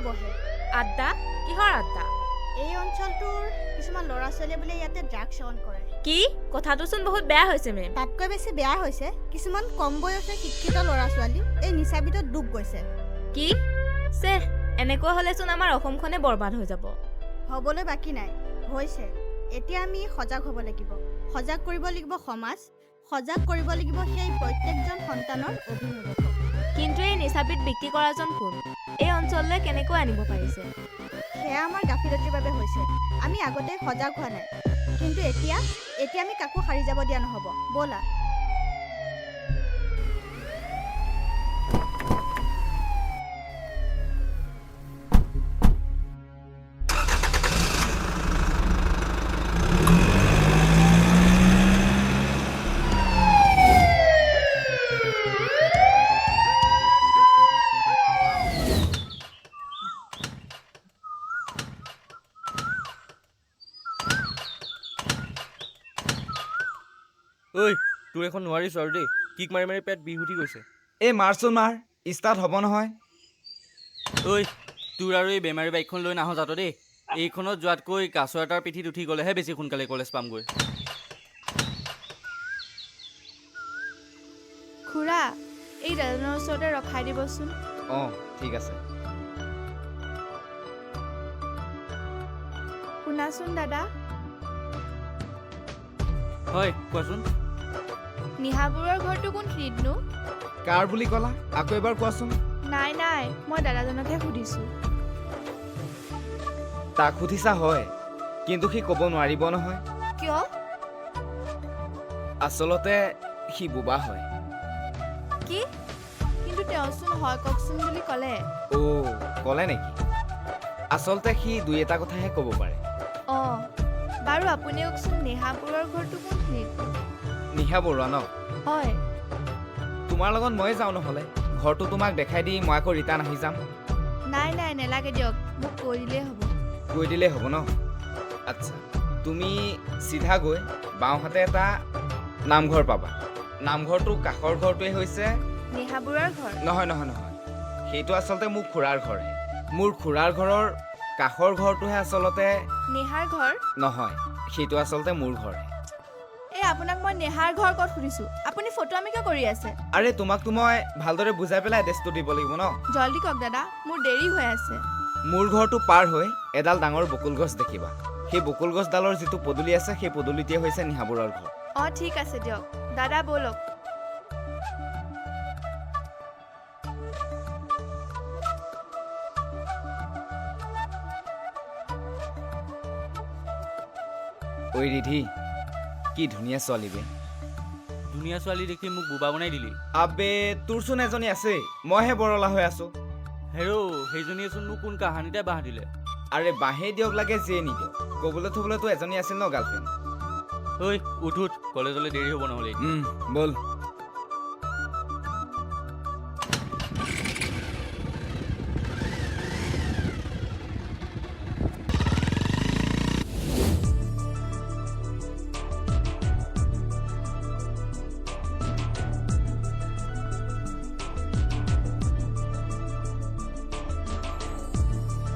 বহে। আড্ডা? কিহৰ আড্ডা? এই অঞ্চলটোৰ কিছুমান ল'ৰা ছোৱালীয়ে বোলে ইয়াতে ড্ৰাগ সেৱন কৰে। কি? কথাটোচোন বহুত বেয়া হৈছে মেম। তাতকৈ বেছি বেয়া হৈছে কিছুমান কম বয়সীয়া শিক্ষিত ল'ৰা ছোৱালী এই নিচাবিধত ডুব গৈছে। কি? এনেকুৱা হ'লেচোন আমাৰ অসমখনে বৰবাদ হৈ যাব। হ'বলৈ বাকী নাই, হৈছে। এতিয়া আমি সজাগ হ'ব লাগিব। সজাগ কৰিব লাগিব সমাজ, সজাগ কৰিব লাগিব সেই প্ৰত্যেকজন সন্তানৰ অভিভাৱকক। কিন্তু এই নিচাবিধ বিক্ৰী কৰাজন কোন? এই অঞ্চললৈ কেনেকৈ আনিব পাৰিছে? সেয়া আমাৰ গাফিলতিৰ বাবে হৈছে। আমি আগতে সজাগ হোৱা নাই, কিন্তু এতিয়া আমি কাকো সাৰি যাব দিয়া নহ'ব। ব'লা। ঐ তোৰ এখন নোৱাৰিছ আৰু দেই, কিক মাৰি মাৰি পেট বিষ উঠি গৈছে। এই মাৰচোন মাৰ, ষ্টাৰ্ট হ'ব নহয়। ঐ তোৰ আৰু এই বেমাৰী বাইকখন লৈ নাহ যাত দেই। এইখনত যোৱাতকৈ কাছ এটাৰ পিঠিত উঠি গ'লেহে বেছি সোনকালে কলেজ পামগৈ। খুৰা, এই দাদাজনৰ ওচৰতে ৰখাই দিবচোন। অঁ ঠিক আছে। শুনাচোন দাদা, হয় কোৱাচোন। নিহাবৰুৱাৰ ঘৰটো কোনখিনিতনো? কাৰ বুলি ক'লা? আকৌ এবাৰ কোৱাচোন। নাই মই দাদাজনকহে সুধিছোঁ। তাক সুধিছা হয়, কিন্তু সি ক'ব নোৱাৰিব নহয়। কিয়? আচলতে সি বোবা হয়। কি? কিন্তু তেওঁচোন হয় কওকচোন বুলি ক'লে। অ' ক'লে নেকি? আচলতে সি দুই এটা কথাহে ক'ব পাৰে। অঁ, বাৰু আপুনি কওকচোন নিহাবৰুৱাৰ ঘৰটো কোনখিনিত? নিহা বৰুৱা ন? হয়। তোমাৰ লগত ময়ে যাওঁ নহ'লে। ঘৰটো তোমাক দেখাই দি মই আকৌ ৰিটাৰ্ণ আহি যাম। নাই নেলাগে দিয়ক, মোক কৈ দিলেই হ'ব। কৈ দিলেই হ'ব ন? আচ্ছা, তুমি চিধা গৈ বাওঁহাতে এটা নামঘৰ পাবা। নামঘৰটোৰ কাষৰ ঘৰটোৱে হৈছে নিহাবৰুৱাৰ ঘৰ? নহয়, সেইটো আচলতে মোৰ খুৰাৰ ঘৰহে। মোৰ খুৰাৰ ঘৰৰ কাষৰ ঘৰটোহে আচলতে নেহাৰ ঘৰ? নহয়, সেইটো আচলতে মোৰ ঘৰহে। এই আপোনাক মই নেহাৰ ঘৰ ক'ত সুধিছোঁ, আপুনি ফটোৱামি কিয় কৰি আছে? আৰে তোমাকতো মই ভালদৰে বুজাই পেলাই এড্ৰেছটো দিব লাগিব ন। জল্দি কওক দাদা, মোৰ দেৰি হৈ আছে। মোৰ ঘৰটো পাৰ হৈ এডাল ডাঙৰ বকুল গছ দেখিবা। সেই বকুল গছডালৰ যিটো পদূলি আছে সেই পদূলিটোৱে হৈছে নিহাবৰুৱাৰ ঘৰ। অঁ ঠিক আছে দিয়ক, দাদা ব'লক। ঐ ৰিধি, কি ধুনীয়া ছোৱালী বে। ধুনীয়া ছোৱালী দেখি মোক বোবা বনাই দিলি। আবে তোৰচোন এজনী আছেই, মইহে বৰলা হৈ আছো। হেৰৌ সেইজনীয়েচোন মোক কোন কাহানিতে বাহ দিলে। আৰে বাঁহেই দিয়ক লাগে যিয়ে নিদিয়ক, ক'বলৈ থ'বলৈতো এজনী আছিল ন গাৰ্লফ্ৰেণ্ড। ঐ উঠ কলেজলৈ দেৰি হ'ব নহ'লে। ব'ল।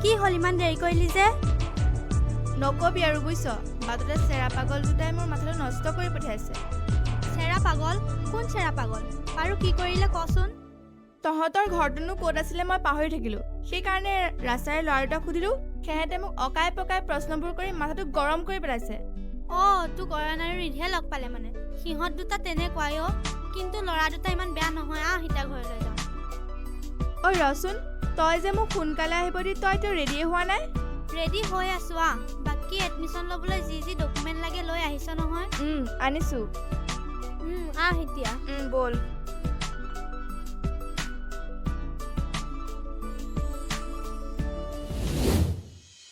কি হ'ল ইমান দেৰি কৰিলি যে? নকবি আৰু বুজিছ, বাটতে চেৰা পাগল দুটাই মোৰ মাথাটো নষ্ট কৰি পঠিয়াইছে। চেৰা পাগল? কোন চেৰা পাগল? বাৰু কি কৰিলে কচোন? তহঁতৰ ঘৰটোনো ক'ত আছিলে মই পাহৰি থাকিলোঁ। সেইকাৰণে ৰাস্তাৰে ল'ৰা দুটাক সুধিলোঁ, সিহঁতে মোক অকাই পকাই প্ৰশ্নবোৰ কৰি মাথাটো গৰম কৰি পেলাইছে। অঁ, তোক কৰণ আৰু ৰিধিয়ে লগ পালে মানে। সিহঁত দুটা তেনেকুৱাই অ', কিন্তু ল'ৰা দুটা ইমান বেয়া নহয়। সীতা ঘৰলৈ যাওঁ। ঐ ৰচোন, তই যে মোক সোনকালে আহিব দি তইতো ৰেডিয়ে হোৱা নাই? ৰেডি হৈ আছো। বাকী এডমিশ্যন ল'বলৈ যি ডকুমেণ্ট লাগে লৈ আহিছ নহয়? আনিছোঁ। এতিয়া ব'ল।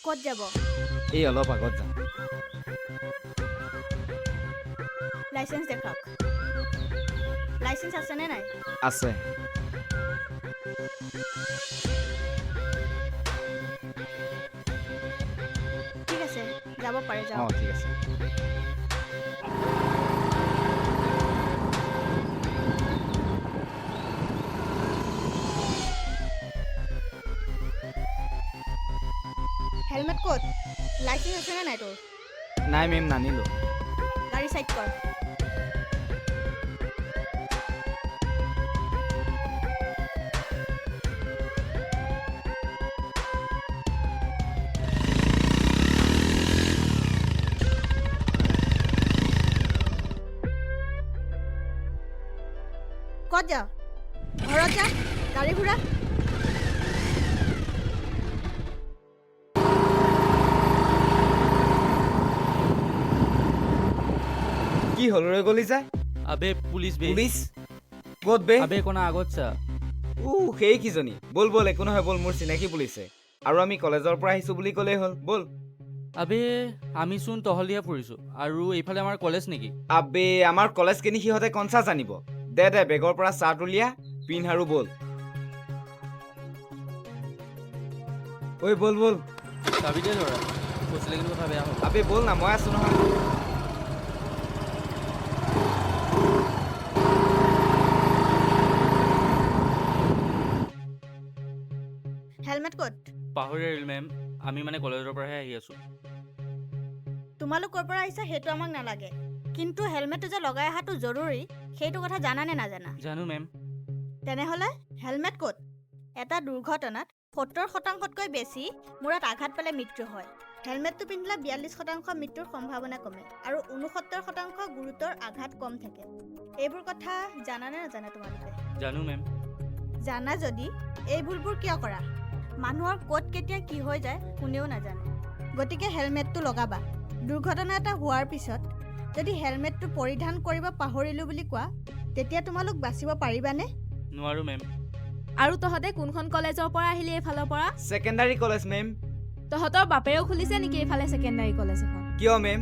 ক'ত যাব? এই অলপ আগত যাম। লাইচেন্স দেখাওক। লাইচেন্স আছেনে নাই? আছে। ঠিক আছে, যাব পাৰে যাওক। অঁ ঠিক আছে। হেলমেট ক'ত? লাইচেঞ্চ আছেনে নাই তোৰ? নাই মেম, নানিলোঁ। গাড়ী চাইড কৰ। ক'ত যাওঁ? ঘৰত যা, গাড়ী ঘূৰা। কি হ'ল ৰৈ গলি যে? আবে পুলিচ বে পুলিচ ক'ত বে? আবে কোনা আগত চা সেই কিজনী? ব'ল ব'ল, একো নহয়, ব'ল, মোৰ চিনাকি পুলিচে। আৰু আমি কলেজৰ পৰা আহিছোঁ বুলি ক'লেই হ'ল, ব'ল। আবে আমিচোন টহলিয়া ফুৰিছোঁ আৰু এইফালে আমাৰ কলেজ নেকি? আবে আমাৰ কলেজ কিনি সিহঁতে কনচা জানিব। দে দে, বেগৰ পৰা চাৰ্ট উলিয়া, পিন্ধ আৰু ব'ল। ঐ ব'ল ব'ল। চাবি দে ল'ৰা, কৈছিলে কিন্তু কথা বেয়া হ'ল। আবে ব'ল না, মই আছোঁ নহয়। হেলমেট ক'ত? পাহৰি আহিল মেম, আমি মানে কলেজৰ পৰাহে আহি আছোঁ। তোমালোক ক'ৰ পৰা আহিছা সেইটো আমাক নালাগে, কিন্তু হেলমেটটো যে লগাই অহাটো জৰুৰী সেইটো কথা জানা নে নাজানা? জানো মেম। তেনেহ'লে হেলমেট ক'ত? এটা দুৰ্ঘটনাত 70%তকৈ বেছি মূৰত আঘাত পালে মৃত্যু হয়। হেলমেটটো পিন্ধিলে 42% মৃত্যুৰ সম্ভাৱনা কমে আৰু 69% গুৰুতৰ আঘাত কম থাকে। এইবোৰ কথা জানা নে নাজানা তোমালোকে? জানো মেম। জানা যদি এই ভুলবোৰ কিয় কৰা? মানুহৰ ক'ত কেতিয়া কি হৈ যায় কোনেও নাজানে। গতিকে হেলমেটটো লগাবা। দুৰ্ঘটনা এটা হোৱাৰ পিছত যদি হেলমেটটো পৰিধান কৰিব পাহৰিলোঁ বুলি কোৱা, তেতিয়া তোমালোক বাচিব পাৰিবানে? নোৱাৰো মেম। আৰু তহঁতে কোনখন কলেজৰ পৰা আহিলি এইফালৰ পৰা? Secondary college ma'am. তহঁতৰ বাপেৰেও খুলিছে নেকি এইফালে ছেকেণ্ডাৰী কলেজ এখন? কিয় মেম?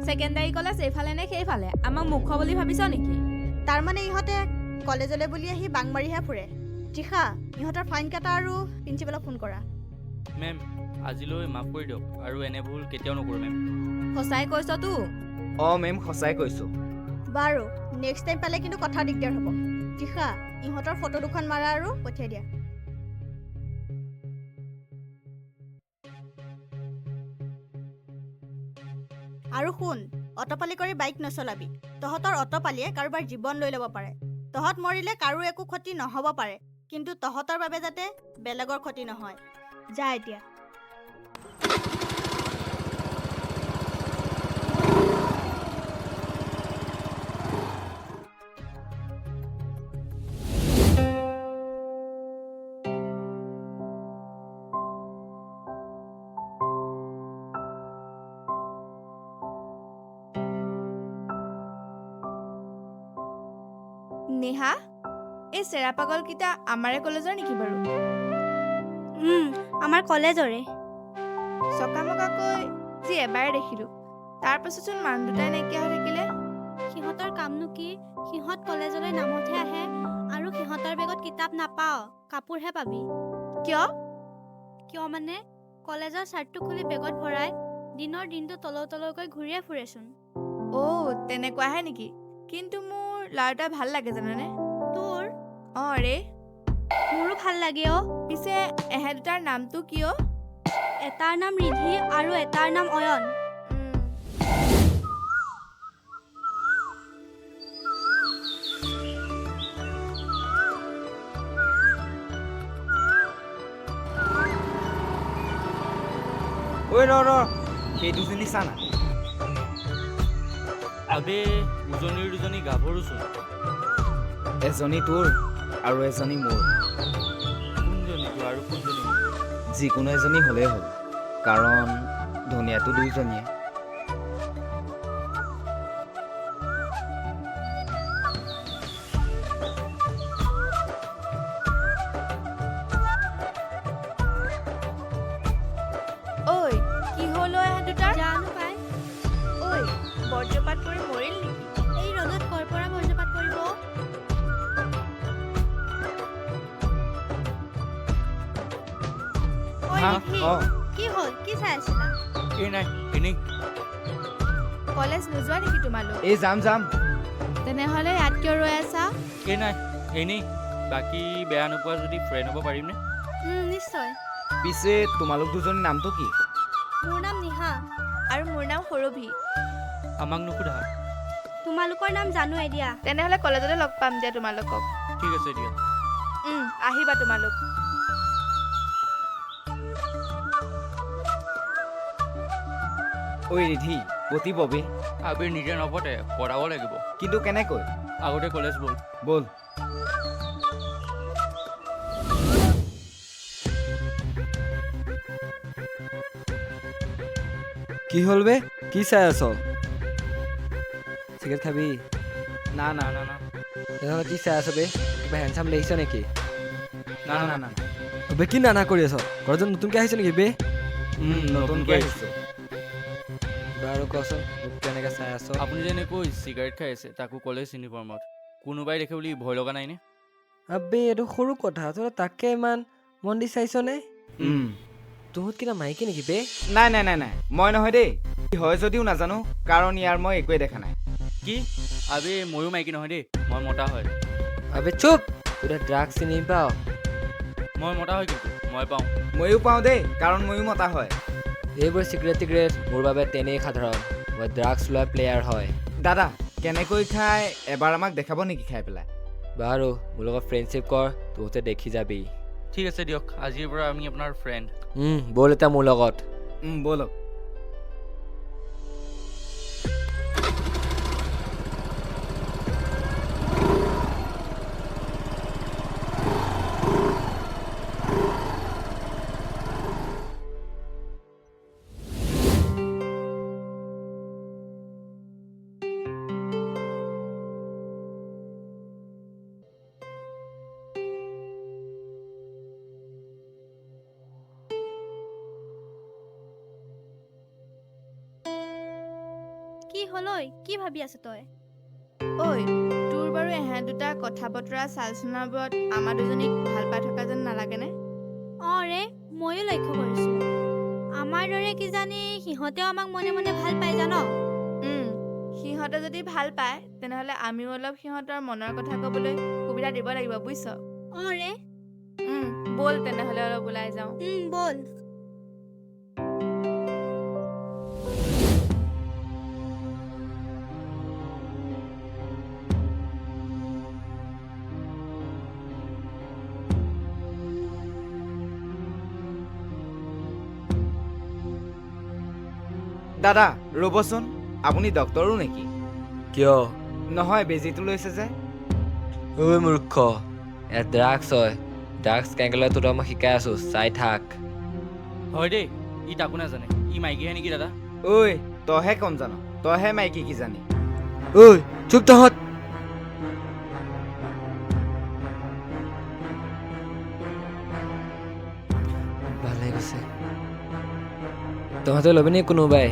ছেকেণ্ডাৰী কলেজ এইফালে নে সেইফালে? আমাক মূৰ্খ বুলি ভাবিছ নেকি? তাৰমানে ইহঁতে কলেজলৈ বুলি আহি বাং মাৰিহে ফুৰে। তৃষা, ইহঁতৰ ফাইন কাটা আৰু প্ৰিন্সিপালক ফোন কৰা। মেম আজিলৈ মাফ কৰি দিয়ক আৰু এনে ভুল কেতিয়াও নকৰোঁ মেম। সঁচাই কৈছতো? মেম সঁচাই কৈছোঁ। বাৰু নেক্সট টাইম পালে কিন্তু কথা দিগদাৰ হ'ব। তৃষা, ইহঁতৰ ফটো দুখন মাৰা আৰু পঠিয়াই দিয়া। আৰু শুন, অটপালি কৰি বাইক নচলাবি। তহঁতৰ অটপালিয়ে কাৰোবাৰ জীৱন লৈ ল'ব পাৰে। তহঁত মৰিলে কাৰো একো ক্ষতি নহ'ব পাৰে, কিন্তু তহঁতৰ বাবে যাতে বেলেগৰ ক্ষতি নহয়। যা এতিয়া। নেহা, এই চেৰা পাগলকেইটা আমাৰে কলেজৰ নেকি বাৰু? আমাৰ কলেজৰে। চকামকাকৈ যি এবাৰে দেখিলোঁ, তাৰপাছতচোন মানুহ দুটাই নাইকিয়া হৈ থাকিলে। সিহঁতৰ কামনো কি? সিহঁত কলেজলৈ নামতহে আহে আৰু সিহঁতৰ বেগত কিতাপ নাপাওঁ, কাপোৰহে পাবি। কিয়? কিয় মানে কলেজৰ চাৰ্টটো খুলি বেগত ভৰাই দিনৰ দিনটো তলকৈ ঘূৰিয়ে ফুৰেচোন। তেনেকুৱাহে নেকি? কিন্তু মোৰ ল'ৰাটা ভাল লাগে জানানে? তোৰ? ৰে। মোৰো ভাল লাগে অ'। পিছে এহে দুটাৰ নামটো কিয়? এটাৰ নাম ৰিধি আৰু এটাৰ নাম অয়ন। ঐ ৰ সেই দুজনী চা না। আবে উজনিৰ দুজনী গাভৰুচোন। এজনী তোৰ আৰু এজনী মোৰ। কোনজনী তোৰ আৰু কোনজনী মোৰ? যিকোনো এজনী হ'লেই হ'ল, কাৰণ ধনিয়াটো দুইজনীয়ে। ঐ, কি হ'ল এহে দুটাৰ? জানো পাই। ঐ, বজ্ৰপাত পৰি মৰিল নেকি? এই ৰ'দত ক'ৰ পৰা বজ্ৰপাত পৰিব? ঐ হা? ৰিধি, কি হ'ল? কি চাই আছিলা? এই নাই এনেই। কলেজ নোযোৱা নেকি তোমালোক? এই যাম। তেনেহ'লে ইয়াত কিয় ৰৈ আছা? এই নাই এনেই। বাকী বেয়া নোপোৱা যদি ফ্ৰেণ্ড হ'ব পাৰিমনে? নিশ্চয়। পিছে তোমালোক দুজনীৰ নামটো কি? মোৰ নাম নিহা। আৰু মোৰ নাম সৰভি। আমাক নুসুধা। তোমালোকৰ নাম জানোৱেই দিয়া। তেনেহ'লে কলেজতে লগ পাম দিয়া তোমালোকক। ঠিক আছে দিয়া। আহিবা তোমালোক। ঐ ৰিধি, পতিব বে। আবিৰ নিজে নপতে পঢ়াব লাগিব। কিন্তু কেনেকৈ? আগতে কলেজ ব'ল। ব'ল। কি হ'ল বে? কি চাই আছ? চিগাৰেট খাবি? না না না না তেনেহ'লে কি চাই আছ বে? কিবা হেণ্ডচাম দেখিছ নেকি? না না না। বে কি নানা কৰি আছ? ঘৰজন নতুনকৈ আহিছে নেকি বে? নতুনকৈ আহিছোঁ। বাৰু কচোন মোক কেনেকৈ চাই আছ? আপুনি যেনেকৈ চিগাৰেট খাই আছে তাকো কলেজ ইউনিফৰ্মত কোনোবাই দেখে বুলি ভয় লগা নাইনে? আবে এইটো সৰু কথা, তই তাকে ইমান মন দি চাইছনে? তোহঁত কিনা মাইকী নেকি বে? নাই নাই নাই নাই, মই নহয় দেই। হয় যদিও নাজানো, কাৰণ ইয়াৰ মই একোৱে দেখা নাই। কি? আবে ময়ো মাইকী নহয় দেই, মই মতা হয়। আবে চুপ! তোৰে ড্ৰাগছ চিনি পাওঁ? মই মতা হয় কিন্তু মই পাওঁ। ময়ো পাওঁ দেই, কাৰণ ময়ো মতা হয়। এইবোৰ চিগাৰেট টিগাৰেট মোৰ বাবে তেনেই সাধাৰণ। মই ড্ৰাগছ লোৱা প্লেয়াৰ হয়। দাদা, কেনেকৈ খাই এবাৰ আমাক দেখাব নেকি খাই পেলাই? বাৰু মোৰ লগত ফ্ৰেণ্ডশ্বিপ কৰ, তহঁতে দেখি যাবি। ঠিক আছে দিয়ক, আজিৰ পৰা আমি আপোনাৰ ফ্ৰেণ্ড। ব'ল এতিয়া মোৰ লগত। ব'লক। কি হ'ল ঐ? কি ভাবি আছ তই? ঐ তোৰ বাৰু এহেঁত দুটা কথা বতৰা চালচনাবোৰত আমাৰ দুজনীক ভাল পাই থকা যেন নালাগেনে? অঁ ৰে, ময়ো লক্ষ্য কৰিছোঁ। আমাৰ দৰে কিজানি সিহঁতেও আমাক মনে মনে ভাল পাই জান। সিহঁতে যদি ভাল পায় তেনেহ'লে আমিও অলপ সিহঁতৰ মনৰ কথা ক'বলৈ সুবিধা দিব লাগিব, বুজিছ? অঁ ৰে। ব'ল তেনেহ'লে অলপ ওলাই যাওঁ। ব'ল। দাদা ৰ'বচোন, আপুনি ডক্টৰো নেকি? কিয়? নহয়, বেজীটো লৈছে যে। ঐ মূৰ্খ, ইয়াত ড্ৰাগছ হয়। ড্ৰাগছ কেনেকৈ লয় তোক মই শিকাই আছোঁ, চাই থাক। হয় দেই, ই তাকো নাজানে। ই মাইকীহে নেকি দাদা? ঐ তইহে কম জান, তইহে মাইকী কি জানি। ঐ চুপ তহঁত! ভালে গৈছে। তহঁতে ল'বি নি কোনোবাই?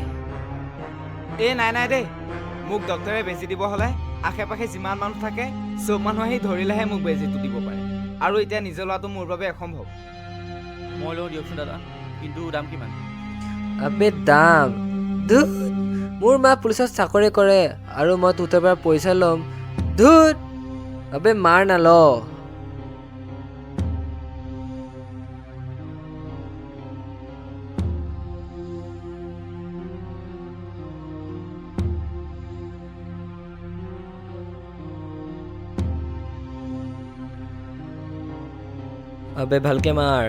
নাই নাই দেই, মোক ডক্টৰে বেজী দিব হ'লে আশে পাশে যিমান মানুহ থাকে চব মানুহ আহি ধৰিলেহে মোক বেজীটো দিব পাৰে। আৰু এতিয়া নিজে লোৱাটো মোৰ বাবে অসম্ভৱ। মই লওঁ দিয়কচোন দাদা, কিন্তু দাম কিমান? আবে দাম ধুত, মোৰ মা পুলিচত চাকৰি কৰে আৰু মই তোৰ পৰা পইচা ল'ম? ধুত! আবে মাৰ নাল। আবে ভালকে মাৰ।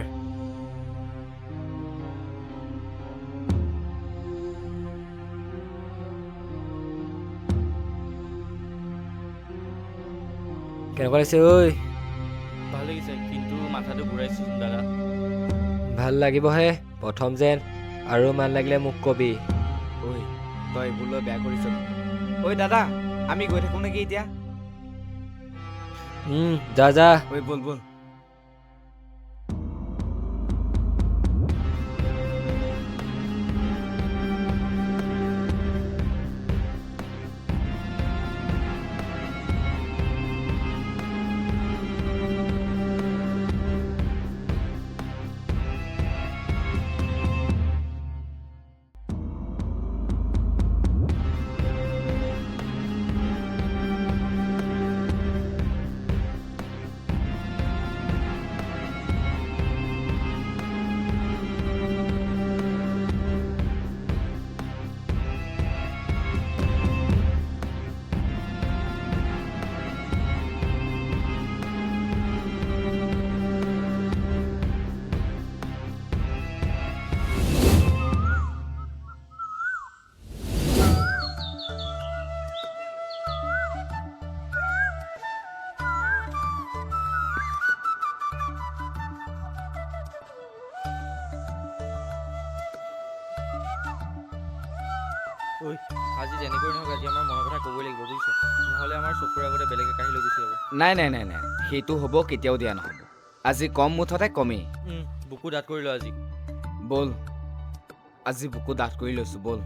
কেনেকুৱা লাগিছে ঐ? ভাল লাগিছে, কিন্তু মাথাটো ঘূৰাইছোচোন দাদা। ভাল লাগিবহে প্ৰথম যেন, আৰু মান লাগিলে মোক কবি। ঐ তই এইবোৰ লৈ বেয়া কৰিছ। ঐ দাদা, আমি গৈ থাকোঁ নেকি এতিয়া? যা যা। ঐ ব'ল ব'ল। ঐ আজি যেনেকৈ নহওক আজি আমাৰ মনৰ কথা ক'বই লাগিব বুজিছ নহ'লে আমাৰ চকুৰ আগতে বেলেগে কাঢ়ি লৈ গুচি যাব নাই নাই নাই নাই সেইটো হ'ব কেতিয়াও দিয়া নহ'ব আজি কম মুঠতে কমেই বুকু ডাঠ কৰি ল আজি ব'ল আজি বুকু ডাঠ কৰি লৈছো ব'ল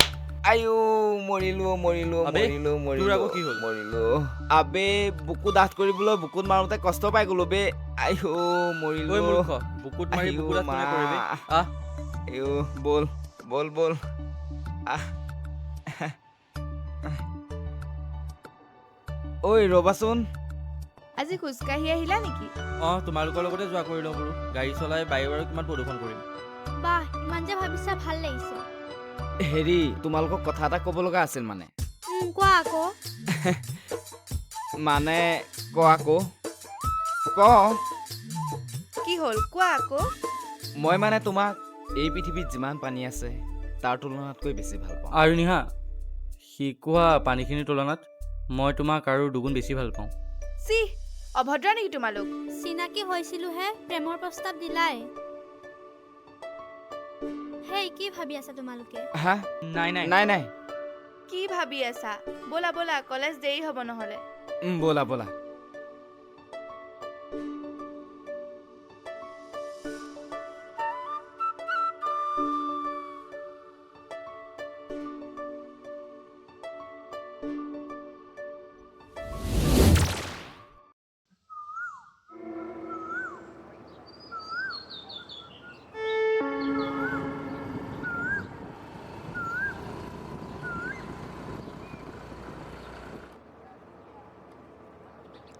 আইও মৰিলো মৰিলো আবে, মৰিলো তোৰ আকৌ কি হ'ল? মৰিলো আবে বুকু ডাঠ কৰিবলৈ বুকুত মাৰোতে কষ্ট পাই গলো বে আইও মৰিলো ঐ মূৰ্খ বুকুত মাৰি আইও বুকু ডাঠ কোনে মা। কৰিবি আহ আইও ব'ল ব'ল ব'ল আহ ঐ ৰবাচোন আজি খোজকাঢ়ি আহিলা নেকি তোমালোকৰ লগতে যোৱা কৰি লওঁ বোলো গাড়ী চলাই বায়ু আৰু কিমান প্ৰদূষণ কৰিম বাহ ইমান যে ভাবিছা ভাল লাগিছে হেৰি তোমালোকক কথা এটা ক'ব লগা আছিল মানে কোৱা আকৌ মানে ক আকৌ ক কি হ'ল কোৱা আকৌ মই মানে তোমাক এই পৃথিৱীত যিমান পানী আছে তাৰ তুলনাতকৈ বেছি ভাল পাওঁ আৰু নিহা শিকোৱা পানীখিনিৰ তুলনাত মই তোমাক আৰু দুগুণ বেছি ভাল পাওঁ চিহ অভদ্ৰ নেকি তোমালোক চিনাকি হৈছিলোহে প্ৰেমৰ প্ৰস্তাৱ দিলাই হেই কি ভাবি আছা তোমালোকে হা নাই নাই নাই নাই কি ভাবি আছা ব'লা ব'লা কলেজ দেৰি হ'ব নহ'লে ব'লা ব'লা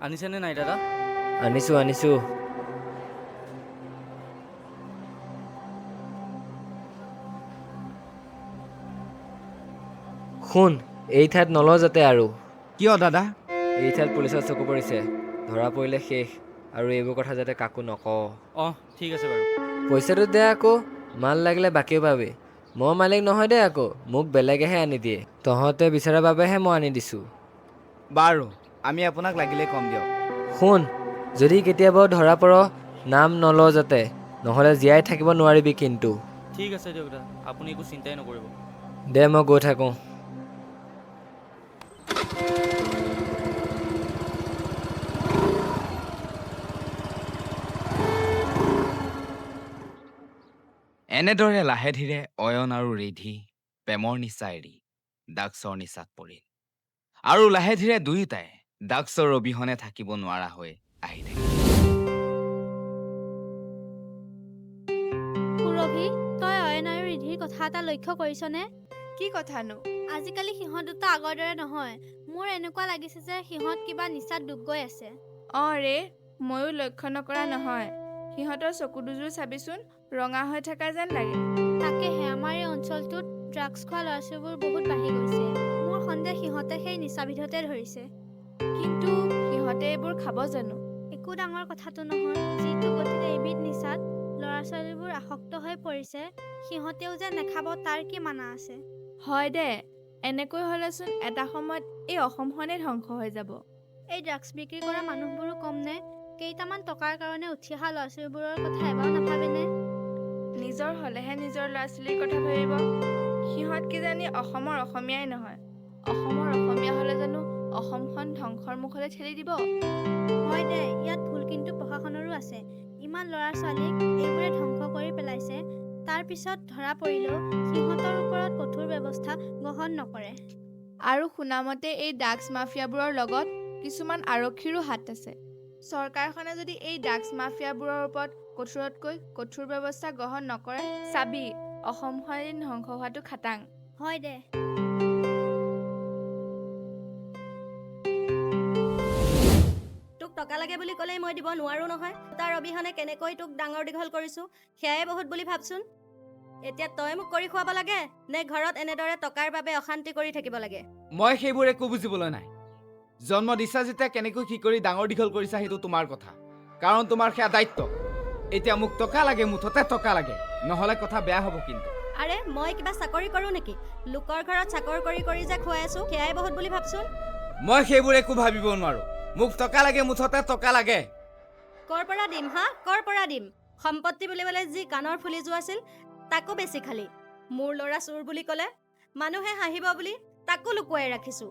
আনিছেনে নাই দাদা আনিছো আনিছো শুন এই ঠাইত নলওঁ যাতে আৰু কিয় দাদা এই ঠাইত পুলিচৰ চকু পৰিছে ধৰা পৰিলে শেষ আৰু এইবোৰ কথা যাতে কাকো নকওঁ ঠিক আছে বাৰু পইচাটো দে আকৌ মাল লাগিলে বাকীও পাবি মই মালিক নহয় দে আকৌ মোক বেলেগেহে আনি দিয়ে তহঁতে বিচৰাৰ বাবেহে মই আনি দিছোঁ বাৰু আমি আপোনাক লাগিলে কম দিয়ক শুন যদি কেতিয়াবা ধৰা পৰ নাম নলওঁ যাতে নহ'লে জীয়াই থাকিব নোৱাৰিবি কিন্তু ঠিক আছে দিয়ক দাদা আপুনি একো চিন্তাই নকৰিব দে মই গৈ থাকোঁ এনেদৰে লাহে ধীৰে অয়ন আৰু ৰিধি প্ৰেমৰ নিচা এৰি ড্ৰাগছৰ নিচাত পৰিল আৰু লাহে ধীৰে দুয়োটাই ড্ৰাগছৰ অবিহনে থাকিব নোৱাৰা হৈ আহি থাকিল সুৰভি তই অয়ন আৰু ৰিধিৰ কথা এটা লক্ষ্য কৰিছনে কি কথানো আজিকালি সিহঁত দুটা আগৰ দৰে নহয় মোৰ এনেকুৱা লাগিছে যে সিহঁত কিবা নিচাত ডুব গৈ আছে ৰে ময়ো লক্ষ্য নকৰা নহয় সিহঁতৰ চকু দুযোৰ চাবিচোন ৰঙা হৈ থকা যেন লাগে তাকেহে আমাৰ এই অঞ্চলটোত ড্ৰাগছ খোৱা ল'ৰা ছোৱালীবোৰ বহুত বাঢ়ি গৈছে মোৰ সন্দেহ সিহঁতে সেই নিচাবিধতে ধৰিছে কিন্তু সিহঁতে এইবোৰ খাব জানো একো ডাঙৰ কথাটো নহয় যিটো গতিতে এইবিধ নিচাত ল'ৰা ছোৱালীবোৰ আসক্ত হৈ পৰিছে সিহঁতেও যে নাখাব তাৰ কি মানা আছে হয় দে এনেকৈ হ'লেচোন এটা সময়ত এই অসমখনেই ধ্বংস হৈ যাব এই ড্ৰাগছ বিক্ৰী কৰা মানুহবোৰো কম নে কেইটামান টকাৰ কাৰণে উঠি অহা ল'ৰা ছোৱালীবোৰৰ কথা এবাৰো নাভাবেনে নিজৰ হ'লেহে নিজৰ ল'ৰা ছোৱালীৰ কথা ভাবিব সিহঁত কিজানি অসমৰ অসমীয়াই নহয় অসমৰ অসমীয়া হ'লে জানো অসমখন ধ্বংসৰ মুখলৈ ঠেলি দিব হয় দে ইয়াত ভুল কিন্তু প্ৰশাসনৰো আছে ইমান ল'ৰা ছোৱালীক এইবোৰে ধ্বংস কৰি পেলাইছে তাৰ পিছত ধৰা পৰিলেও সিহঁতৰ ওপৰত কঠোৰ ব্যৱস্থা গ্ৰহণ নকৰে আৰু শুনামতে এই ড্ৰাগছ মাফিয়াবোৰৰ লগত কিছুমান আৰক্ষীৰো হাত আছে চৰকাৰখনে যদি এই ড্ৰাগছ মাফিয়াবোৰৰ ওপৰত কঠোৰতকৈ কঠোৰ ব্যৱস্থা গ্ৰহণ নকৰে চাবি অসমখন এদিন ধ্বংস হোৱাটো খাটাং হয় দে তোক টকা লাগে বুলি ক'লেই মই দিব নোৱাৰো নহয় তাৰ অবিহনে কেনেকৈ তোক ডাঙৰ দীঘল কৰিছো সেয়াই বহুত বুলি ভাবচোন এতিয়া তই মোক কৰি খুৱাব লাগে নে ঘৰত এনেদৰে টকাৰ বাবে অশান্তি কৰি থাকিব লাগে মই সেইবোৰ একো বুজিবলৈ নাই জন্ম দিছা যেতিয়া কেনেকৈ কি কৰি ডাঙৰ দীঘল কৰিছা সেইটো তোমাৰ কথা কাৰণ তোমাৰ সেয়া দায়িত্ব এতিয়া মোক টকা লাগে মুঠতে টকা লাগে নহ'লে কথা বেয়া হ'ব কিন্তু আৰে মই কিবা চাকৰি কৰোঁ নেকি লোকৰ ঘৰত চাকৰি কৰি কৰি যে খুৱাই আছো সেয়াই বহুত বুলি ভাবচোন মই সেইবোৰ একো ভাবিব নোৱাৰো মোক টকা লাগে মুঠতে টকা লাগে কৰ পৰা দিম হা কৰ পৰা দিম সম্পত্তি বুলিবলৈ যি কাণৰ ফুলি যোৱা আছিল তাকো বেছি খালি মোৰ ল'ৰা চোৰ বুলি ক'লে মানুহে হাঁহিব বুলি তাকো লুকুৱাই ৰাখিছোঁ।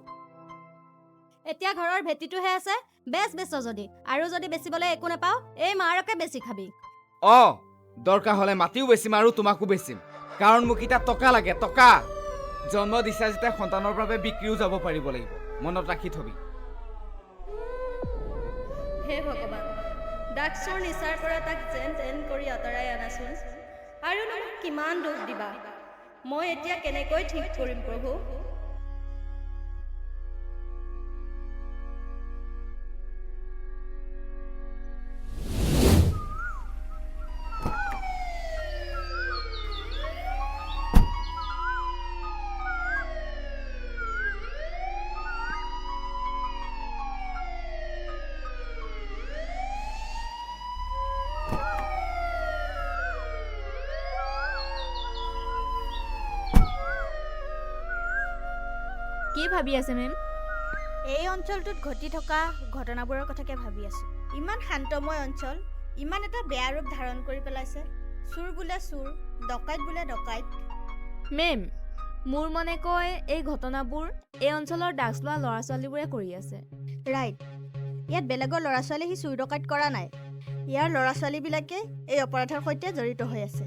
এতিয়া ঘৰৰ ভেটিটোহে আছে, বেচ যদি, আৰু যদি বেচিবলৈ একো নাপাওঁ এই মাৰকে বেছি খাবি। দৰকাৰ হলে মাটিও বেচিম আৰু তোমাকো বেচিম, কাৰণ মোক এতিয়া টকা লাগে, টকা। জন্ম দিছা যেতিয়া সন্তানৰ বাবে বিক্ৰীও যাব পাৰিব লাগিব, মনত ৰাখি থবি। হে ভগৱান, ড্ৰাগছৰ নিচাৰ পৰা তাক যেন তেন কৰি আঁতৰাই আনাচোন, আৰু কিমান দুখ দিবা, মই এতিয়া কেনেকৈ ঠিক কৰিম প্ৰভু। কি ভাবি আছে মেম? এই অঞ্চলটোত ঘটি থকা ঘটনাবোৰৰ কথাকে ভাবি আছোঁ। ইমান শান্তময় অঞ্চল ইমান এটা বেয়া ৰূপ ধাৰণ কৰি পেলাইছে। চোৰ বোলে চোৰ, ডকাইত বোলে ডকাইত। মেম, মোৰ মনে কয় এই ঘটনাবোৰ এই অঞ্চলৰ ড্ৰাগছ লোৱা ল'ৰা ছোৱালীবোৰে কৰি আছে। ৰাইট, ইয়াত বেলেগৰ ল'ৰা ছোৱালী সি চুৰ ডকাইত কৰা নাই, ইয়াৰ ল'ৰা ছোৱালীবিলাকে এই অপৰাধৰ সৈতে জড়িত হৈ আছে।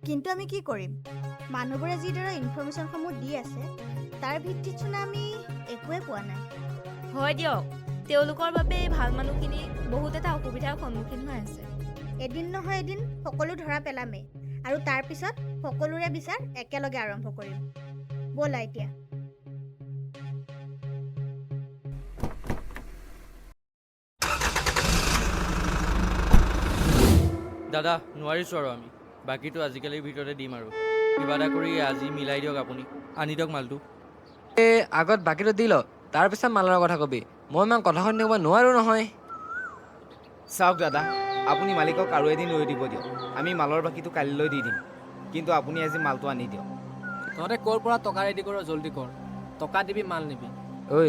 কিন্তু আমি কি কৰিম? মানুহবোৰে যিদৰে ইনফৰমেশ্যনসমূহ দি আছে তাৰ ভিত্তিত চোন আমি একোৱে পোৱা নাই। হয় দিয়ক, তেওঁলোকৰ বাবে এই ভাল মানুহখিনি বহুত এটা অসুবিধাৰ সন্মুখীন হৈ আছে। এদিন নহয় এদিন সকলো ধৰা পেলামেই, আৰু তাৰ পিছত সকলোৰে বিচাৰ একেলগে আৰম্ভ কৰিম। ব'লা এতিয়া। দাদা নোৱাৰিছোঁ আৰু আমি, বাকীটো আজিকালিৰ ভিতৰতে দিম আৰু কিবা এটা কৰি আজি মিলাই দিয়ক, আপুনি আনি দিয়ক মালটো। আগত বাকীটো দি ল, তাৰপিছত মালৰ কথা কবি। মই ইমান কথা শুনি থাকিব নোৱাৰোঁ নহয়। চাওক দাদা, আপুনি মালিকক আৰু এদিন ৰৈ দিব দিয়ক, আমি মালৰ বাকীটো কালিলৈ দি দিম, কিন্তু আপুনি আজি মালটো আনি দিয়ক। তহঁতে ক'ৰ পৰা টকা ৰেডি কৰ, জল্দি কৰ। টকা দিবি, মাল নিবি। ঐ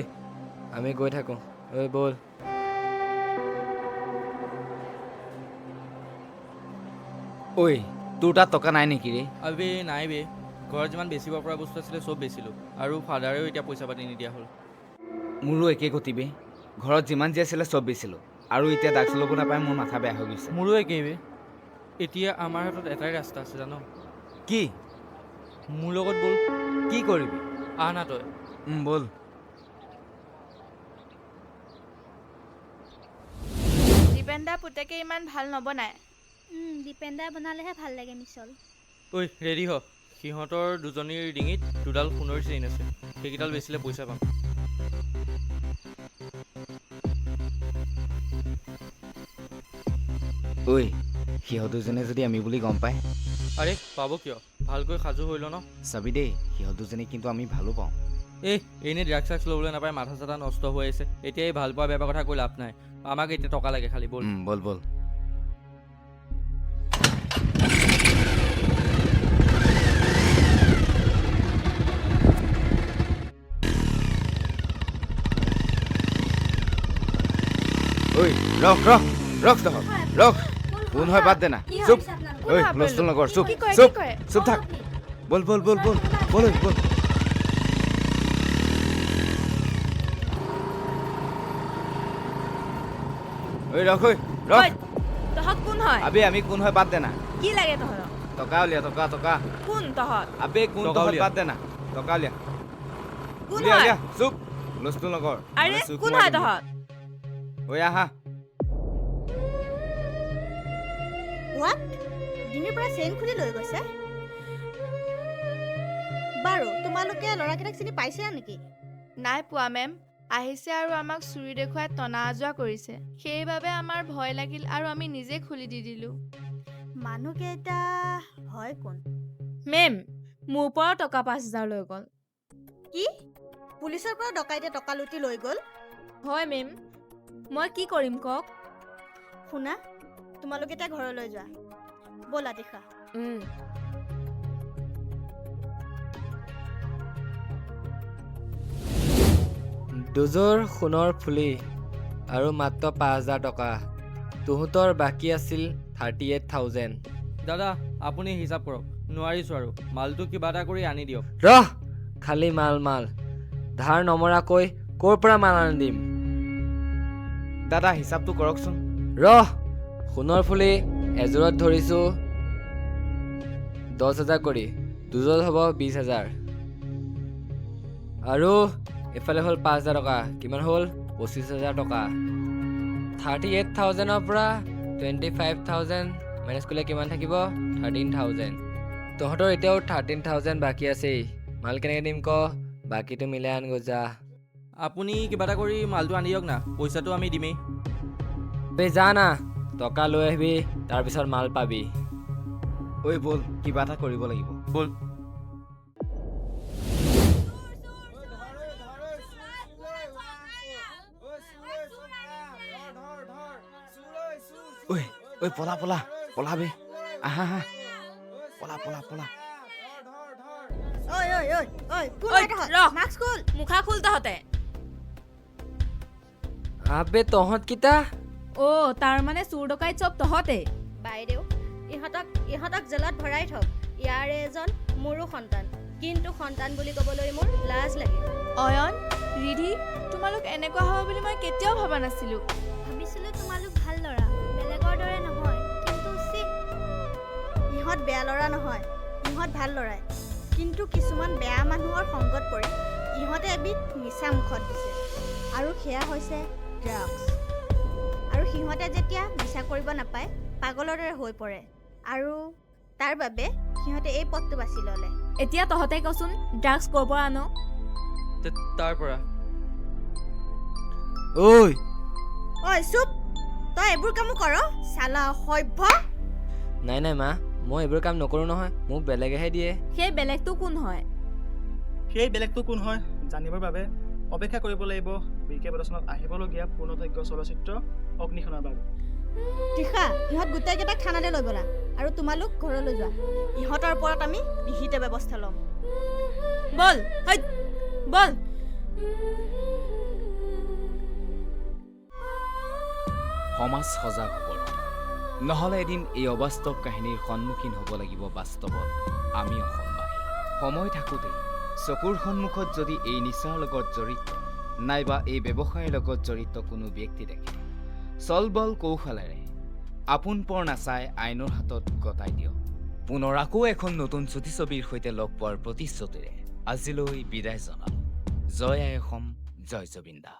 আমি গৈ থাকোঁ, ঐ ব'ল। ঐ তোৰ তাত টকা নাই নেকি ৰে? আবে নাই বে, ঘৰত যিমান বেচিব পৰা বস্তু আছিলে চব বেচিলোঁ, আৰু ফাদাৰেও এতিয়া পইচা পাতি নিদিয়া হ'ল। মোৰো একে গতি বে, ঘৰত যিমান যি আছিলে চব বেচিলোঁ, আৰু এতিয়া ড্ৰাগছ ল'ব নাপাই মোৰ মাথা বেয়া হৈ গৈছে। মোৰো একেই বে। এতিয়া আমাৰ হাতত এটাই ৰাস্তা আছে জানো। কি? মোৰ লগত ব'ল। কি কৰিবি? আহ না তই। ব'ল। দীপেনদা পুতেকে ইমান ভাল নবনায়। দীপেনদাই বনালেহে ভাল লাগে মিছল। ঐ ৰেডি হ, সিহঁতৰ দুজনীৰ ডিঙিত দুডাল সোণৰ চেইন আছে, সেইকেইডাল বেচিলে পইচা পাম। ঐ সিহঁত দুজনে যদি আমি বুলি গম পায়? আৰে পাব কিয়, ভালকৈ সাজু হৈ ল ন। চাবি দেই, সিহঁত দুজনী কিন্তু আমি ভালো পাওঁ। এনেই ড্ৰাগছ চাগছ ল'বলৈ নাপায়, মাথা চাথা নষ্ট হৈ আছে। এতিয়া এই ভাল পোৱা বেয়া কথা কৈ লাভ নাই, আমাক এতিয়া টকা লাগে খালি। ব'ল ব'ল ব'ল। ঐ ৰখ ৰখ ৰখ তহঁত ৰখ, কোন হয় বাদ দে না, চুপ। ঐ হুলস্থুল নকৰ, চুপ কি কৰে, চুপ কি কৰে? চুপ থাক। বল বল বল বল বল বল। ঐ ৰখ, ঐ ৰখ। তহঁত কোন হয়? আবে আমি কোন হয় বাদ দে না, কি লাগে তহঁতক? টকা উলিয়া, টকা টকা। কোন তহঁত? আবে কোন টকা তহঁত উলিয়া। বাদ দে না, টকা উলিয়া। কোন উলিয়া হয়? উলিয়া, চুপ হুলস্থুল নকৰ। আৰে মানে চুপ কোন মাৰি হয় দিবি। তহঁত? ঐ আহা। হোৱাট? ডিঙিৰ পৰা চেইন খুলি লৈ গৈছে? বাৰু তোমালোকে ল'ৰাকেইটাক চিনি পাইছিলা নেকি? নাই পোৱা মেম, আহিছে আৰু আমাক চুৰি দেখুৱাই টনা আজোৱা কৰিছে। সেইবাবে আমাৰ ভয় লাগিল আৰু আমি নিজে খুলি দি দিলোঁ। মানুহকেইটা হয় কোন? মেম, মোৰ পৰাও টকা 5,000 লৈ গ'ল। কি? পুলিচৰ পৰা ডকাইতে টকা লুটি লৈ গ'ল? হয় মেম, মই কি কৰিম কওক? শুনা, তোমালোকে এতিয়া ঘৰলৈ যোৱা। ব'লা দিখা। দুযোৰ সোণৰ ফুলি আৰু মাত্ৰ 5,000 টকা। তহঁতৰ বাকী আছিল 38,000। দাদা আপুনি হিচাপ কৰক, নোৱাৰিছোঁ আৰু মালটো কিবা এটা কৰি আনি দিয়ক। ৰহ, খালি মাল মাল। ধাৰ নমৰাকৈ ক'ৰ পৰা মাল আনি দিম? দাদা হিচাপটো কৰকচোন। ৰহ, সোণৰ ফুলি এযোৰত ধৰিছোঁ 10,000 কৰি, দুযোৰত হ'ব 20,000। আৰু এইফালে হ'ল 5,000 টকা, কিমান হ'ল? 25,000 টকা। 38,000ৰ পৰা 25,000 মাইনাছ কৰিলে কিমান থাকিব? 13,000। তহঁতৰ এতিয়াও 13,000 বাকী আছেই। মাল কেনেকৈ দিম ক? বাকীটো মিলাই আনগৈ যা। আপুনি কিবা এটা কৰি মালটো আনি দিয়ক না, পইচাটো আমি দিমেই। বে যা না, টকা লৈ আহিবি, তাৰপিছত মাল পাবি। ঐ ব'ল, কিবা এটা কৰিব লাগিব। ব'ল। ঐ ঐ পলা পলা পলা বে, আহা আহা, পলা পলা পলা। ঐ ঐ ঐ ঐ কোন ঐ, হয় তহঁত? ৰহ। মাস্ক খুল। মুখা খোল তহঁতে। আবে তহঁতকেইটা? অ' তাৰ মানে চোৰ ডকাইত চব তহঁতে। বাইদেউ, ইহঁতক জেলত ভৰাই থওক। ইয়াৰে এজন মোৰো সন্তান, কিন্তু সন্তান বুলি ক'বলৈ মোৰ লাজ লাগে। অয়ন, ৰিধি, তোমালোক এনেকুৱা হ'ব বুলি মই কেতিয়াও ভবা নাছিলোঁ। ভাবিছিলোঁ তোমালোক ভাল ল'ৰা, বেলেগৰ দৰে নহয়, কিন্তু ইহঁত বেয়া ল'ৰা নহয়, ইহঁত ভাল ল'ৰাই। কিন্তু কিছুমান বেয়া মানুহৰ সংগত পৰি ইহঁতে এবিধ নিচা মুখত দিছে, আৰু সেয়া হৈছে ড্ৰাগছ। আৰু সিহঁতে যেতিয়া নিচা কৰিব নাপায় পাগলৰ দৰে হৈ পৰে, আৰু তাৰ বাবে সিহঁতে এই পথটো বাছি ল'লে। এতিয়া তহঁতে কচোন, ড্ৰাগছ ক'ৰ পৰা আনো? তাৰ পৰা। ঐ ঐ চুপ, তই এইবোৰ কামো কৰ? চালা অসভ্য। নাই নাই মা, মই এইবোৰ কাম নকৰোঁ নহয়, মোক বেলেগেহে দিয়ে। সেই বেলেগটো কোন হয়? সেই বেলেগটো কোন হয় জানিবৰ বাবে অপেক্ষা কৰিব লাগিব বিকে প্ৰদৰ্শনত আহিবলগীয়া পূৰ্ণদৈৰ্ঘ্য চলচ্চিত্ৰ অগ্নিশনৰ বাবে। তৃষা, ইহঁত গোটেইকেইটাক থানাতে লৈ ব'লা, আৰু তোমালোক ঘৰলৈ যোৱা। ইহঁতৰ ওপৰত আমি বিহিত ব্যৱস্থা ল'ম। বল, হৈত, বল। সমাজ সজাগ হ'ব লাগে। নহ'লে এদিন এই অবাস্তৱ কাহিনীৰ সন্মুখীন হ'ব লাগিব বাস্তৱত আমি অসমবাসী। সময় থাকোঁতেই চকুৰ সন্মুখত যদি এই নিচাৰ লগত জড়িত নাইবা এই ব্যৱসায়ৰ লগত জড়িত কোনো ব্যক্তি দেখে, চলবল কৌশলেৰে আপোনপৰ নাচাই আইনৰ হাতত গতাই দিয়ক। পুনৰ আকৌ এখন নতুন ছবিৰ সৈতে লগ পোৱাৰ প্ৰতিশ্ৰুতিৰে আজিলৈ বিদায় জনালোঁ। জয় আই অসম, জয় জবিন্দা।